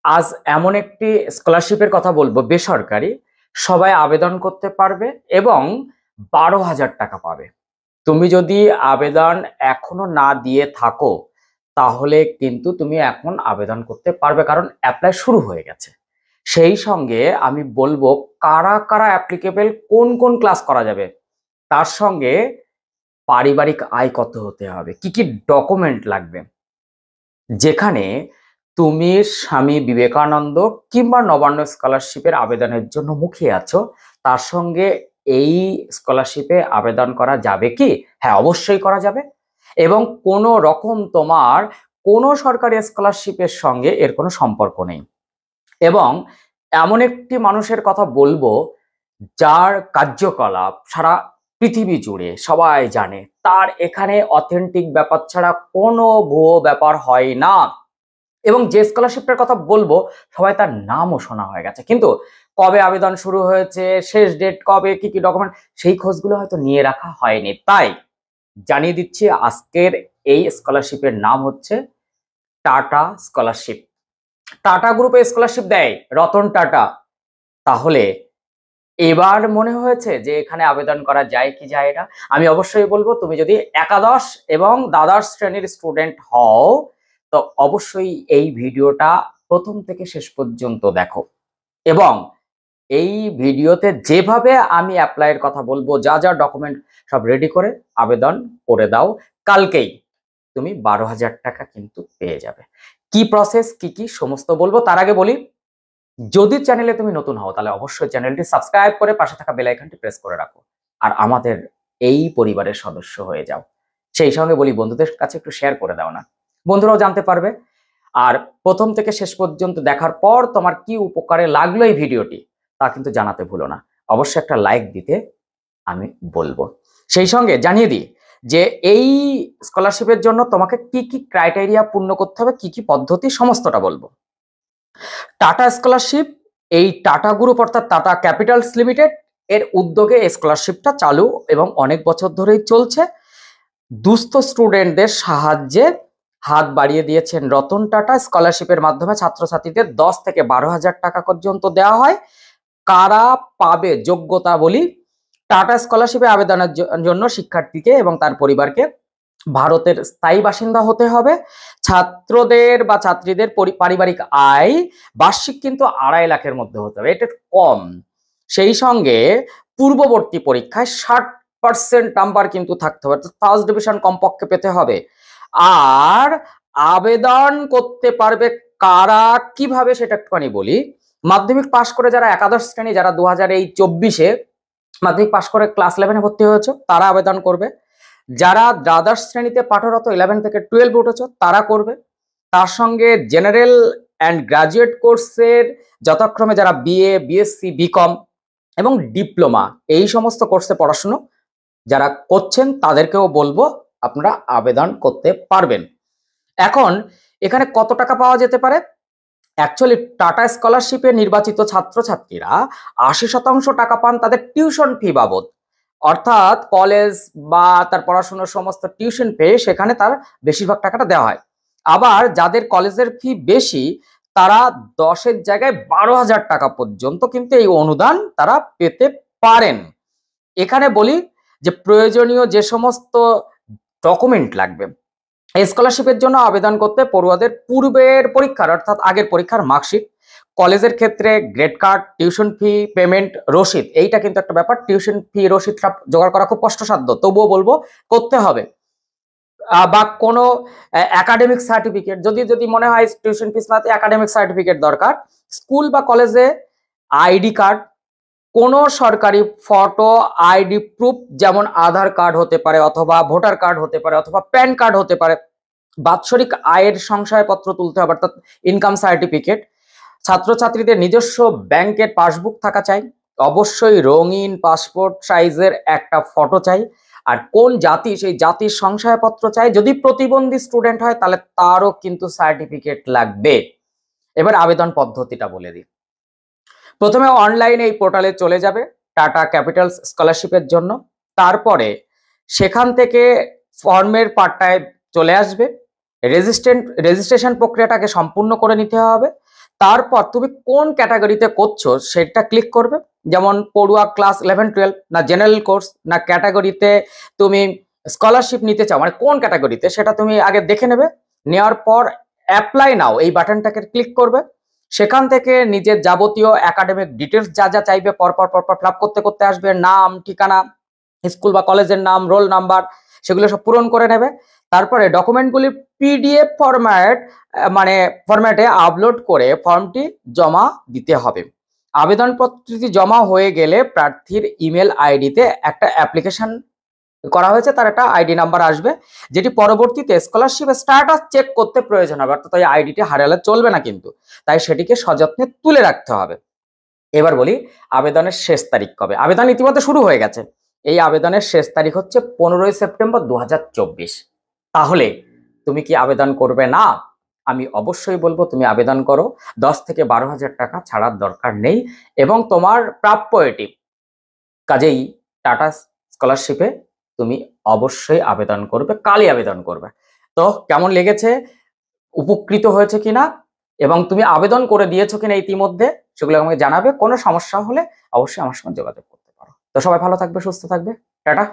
আজ এমন একটি স্কলারশিপের কথা বলবো, বেসরকারি, সবাই আবেদন করতে পারবে এবং 12,000 টাকা পাবে। তুমি যদি আবেদন এখনো না দিয়ে থাকো তাহলে কিন্তু তুমি এখন আবেদন করতে পারবে, কারণ অ্যাপ্লাই শুরু হয়ে গেছে। সেই সঙ্গে আমি বলবো কারা কারা অ্যাপ্লিকেবল, কোন কোন ক্লাস করা যাবে, তার সঙ্গে পারিবারিক আয় কত হতে হবে, কি কি ডকুমেন্ট লাগবে। যেখানে তুমি স্বামী বিবেকানন্দ কিংবা নবান্ন স্কলারশিপের আবেদনের জন্য মুখিয়ে আছো, তার সঙ্গে এই স্কলারশিপে আবেদন করা যাবে কি? হ্যাঁ, অবশ্যই করা যাবে। এবং কোনো রকম তোমার কোনো সরকারি স্কলারশিপের সঙ্গে এর কোনো সম্পর্ক নেই। এবং এমন একটি মানুষের কথা বলবো যার কার্যকলাপ সারা পৃথিবী জুড়ে সবাই জানে, তার এখানে অথেন্টিক ব্যাপার ছাড়া কোনো ভুয়ো ব্যাপার হয় না। এবং যে স্কলারশিপটার কথা বলবো সবাই তার নামও শোনা হয়ে গেছে, কিন্তু কবে আবেদন শুরু হয়েছে, শেষ ডেট কবে, কি কি ডকুমেন্ট, সেই খোঁজগুলো হয়তো নিয়ে রাখা হয়নি। তাই জানিয়ে দিচ্ছি, আজকের এই স্কলারশিপের নাম হচ্ছে টাটা স্কলারশিপ। টাটা গ্রুপে স্কলারশিপ দেয় রতন টাটা। তাহলে এবার মনে হয়েছে যে এখানে আবেদন করা যায় কি যায় না? আমি অবশ্যই বলবো, তুমি যদি একাদশ এবং দ্বাদশ শ্রেণীর স্টুডেন্ট হও তো অবশ্যই এই ভিডিওটা প্রথম থেকে শেষ পর্যন্ত দেখো। এবং এই ভিডিওতে যেভাবে আমি অ্যাপ্লাইয়ের কথা বলবো, যা যা ডকুমেন্ট সব রেডি করে আবেদন করে দাও, কালকেই তুমি 12,000 টাকা কিন্তু পেয়ে যাবে। কি প্রসেস, কি কি সমস্ত বলবো। তার আগে বলি, যদি চ্যানেলে তুমি নতুন হও তাহলে অবশ্যই চ্যানেলটি সাবস্ক্রাইব করে পাশে থাকা বেল আইকনটি প্রেস করে রাখো, আর আমাদের এই পরিবারের সদস্য হয়ে যাও। সেই সঙ্গে বলি, বন্ধুদের কাছে একটু শেয়ার করে দাও না, বন্ধুরাও জানতে পারবে। আর প্রথম থেকে শেষ পর্যন্ত দেখার পর তোমার কি উপকারে লাগলো এই ভিডিওটি তা কিন্তু জানাতে ভুলো না। অবশ্যই একটা লাইক দিতে আমি বলবো। সেই সঙ্গে জানিয়ে দিই যে এই স্কলারশিপের জন্য তোমাকে কি কি ক্রাইটেরিয়া পূর্ণ করতে হবে, কি কি পদ্ধতি, সমস্তটা বলবো। টাটা স্কলারশিপ, এই টাটা গ্রুপ অর্থাৎ টাটা ক্যাপিটালস লিমিটেড এর উদ্যোগে এই স্কলারশিপটা চালু এবং অনেক বছর ধরেই চলছে। দুস্থ স্টুডেন্টদের সাহায্যে হাত বাড়িয়ে দিয়েছেন রতন টাটা। স্কলারশিপের মাধ্যমে ছাত্রছাত্রীদের 10 থেকে 12,000 টাকা পর্যন্ত দেওয়া হয়। কারা পাবে যোগ্যতা বলি, টাটা স্কলারশিপে আবেদনের জন্য শিক্ষার্থীকে এবং তার পরিবারকে ভারতের স্থায়ী বাসিন্দা হতে হবে। ছাত্রদের বা ছাত্রীদের পারিবারিক আয় বার্ষিক কিন্তু 2.5 লাখের মধ্যে হতে হবে, এটা কম। সেই সঙ্গে পূর্ববর্তী পরীক্ষায় 60% নাম্বার কিন্তু থাকতে হবে, ফার্স্ট ডিভিশন কমপক্ষে পেতে হবে। আর আবেদন করতে পারবে কারা, কিভাবে, সেটা একটুখানি বলি। মাধ্যমিক পাশ করে যারা একাদশ শ্রেণী, যারা 2024-এ মাধ্যমিক পাশ করে ক্লাস 11-এ ভর্তি হয়েছে তারা আবেদন করবে। যারা দ্বাদশ শ্রেণীতে পাঠরত 11 থেকে 12 উঠেছ তারা করবে। তার সঙ্গে জেনারেল অ্যান্ড গ্রাজুয়েট কোর্সের যথাক্রমে যারা বিএ, বিএসসি, বিকম এবং ডিপ্লোমা এই সমস্ত কোর্সে পড়াশুনো যারা করছেন তাদেরকেও বলবো আপনারা আবেদন করতে পারবেন। এখন এখানে কত টাকা পাওয়া যেতে পারে? অ্যাকচুয়ালি টাটা স্কলারশিপে নির্বাচিত ছাত্রছাত্রীরা 80% টাকা পান তাদের টিউশন ফি বাবদ, অর্থাৎ কলেজ বা তার পড়াশোনার সমস্ত টিউশন ফি, সেখানে তার বেশিরভাগ টাকাটা দেওয়া হয়। আবার যাদের কলেজের ফি বেশি তারা 10-এর জায়গায় 12,000 টাকা পর্যন্ত কিন্তু এই অনুদান তারা পেতে পারেন। এখানে বলি যে প্রয়োজনীয় যে সমস্ত ডকুমেন্ট লাগবে এই স্কলারশিপের জন্য আবেদন করতে, পড়ুয়াদের পূর্বের পরীক্ষার অর্থাৎ আগের পরীক্ষার মার্কশিট, কলেজের ক্ষেত্রে grade card, tuition fee payment রসিদ, এইটা কিন্তু একটা ব্যাপার, টিউশন ফি রসিদটা জোগাড় করা খুব কষ্টসাধ্য, তবুও বলবো করতে হবে। বা কোনো একাডেমিক সার্টিফিকেট, যদি যদি মনে হয় টিউশন ফিস নাতে একাডেমিক সার্টিফিকেট দরকার, স্কুল বা কলেজে আইডি কার্ড, কোনো সরকারি ফটো আইডি প্রুফ, যেমন আধার কার্ড হতে পারে অথবা ভোটার কার্ড হতে পারে অথবা প্যান কার্ড হতে পারে, বাৎসরিক আয়ের সংশয়পত্র তুলতে হবে অর্থাৎ ইনকাম সার্টিফিকেট, ছাত্রছাত্রীদের নিজস্ব ব্যাংকের পাসবুক থাকা চাই, অবশ্যই রঙিন পাসপোর্ট সাইজের একটা ফটো চাই, আর কোন জাতি সেই জাতির সংশয়পত্র চাই। যদি প্রতিবন্ধী স্টুডেন্ট হয় তাহলে তারও কিন্তু সার্টিফিকেট লাগবে। এবার আবেদন পদ্ধতিটা বলে দিই। প্রথমে অনলাইনে এই পোর্টালে চলে যাবে টাটা ক্যাপিটালস স্কলারশিপের জন্য, তারপরে সেখান থেকে ফর্মের পার্টটায় চলে আসবে, রেজিস্ট্রেশন প্রক্রিয়াটাকে সম্পূর্ণ করে নিতে হবে। তারপর তুমি কোন ক্যাটাগরিতে করছো সেটা ক্লিক করবে, যেমন পড়ুয়া ক্লাস 11-12, না জেনারেল কোর্স, না ক্যাটাগরিতে তুমি স্কলারশিপ নিতে চাও, মানে কোন ক্যাটাগরিতে সেটা তুমি আগে দেখে নেবে। নেওয়ার পর অ্যাপ্লাই নাও এই বাটনটাকে ক্লিক করবে। সেখান থেকে নিজের যাবতীয় একাডেমিক ডিটেলস যা যা চাইবে পরপর পরপর ফিল আপ করতে করতে আসবে, নাম, ঠিকানা, স্কুল বা কলেজের নাম, রোল নাম্বার, সেগুলো সব পূরণ করে নেবে। তারপরে ডকুমেন্টগুলি পিডিএফ মানে ফরম্যাটে আপলোড করে ফর্মটি জমা দিতে হবে। আবেদনপত্রটি জমা হয়ে গেলে প্রার্থীর ইমেল আইডিতে একটা অ্যাপ্লিকেশন করা হয়েছে, তার একটা আইডি নাম্বার আসবে, যেটি পরবর্তীতে স্কলারশিপ স্ট্যাটাস চেক করতে প্রয়োজন হবে, অর্থাৎ এই আইডিটি হারালে চলবে না কিন্তু, তাই সেটিকে সযত্নে তুলে রাখতে হবে। এবার বলি আবেদনের শেষ তারিখ কবে। আবেদন ইতিমধ্যে শুরু হয়ে গেছে। এই আবেদনের শেষ তারিখ হচ্ছে 15ই সেপ্টেম্বর 2024। তাহলে তুমি কি আবেদন করবে না? আমি অবশ্যই বলবো তুমি আবেদন করো। 10 থেকে 12,000 টাকা ছাড়ার দরকার নেই এবং তোমার প্রাপ্য এটি। কাজেই টাটা স্কলারশিপে তুমি অবশ্যই আবেদন করবে, কালই আবেদন করবে। তো কেমন লেগেছে, উপকৃত হয়েছে কিনা এবং তুমি আবেদন করে দিয়েছো কিনা ইতিমধ্যে সেগুলো আমাকে জানাবে। কোনো সমস্যা হলে অবশ্যই আমার সঙ্গে যোগাযোগ করতে পারো। তো সবাই ভালো থাকবে, সুস্থ থাকবে, টাটা।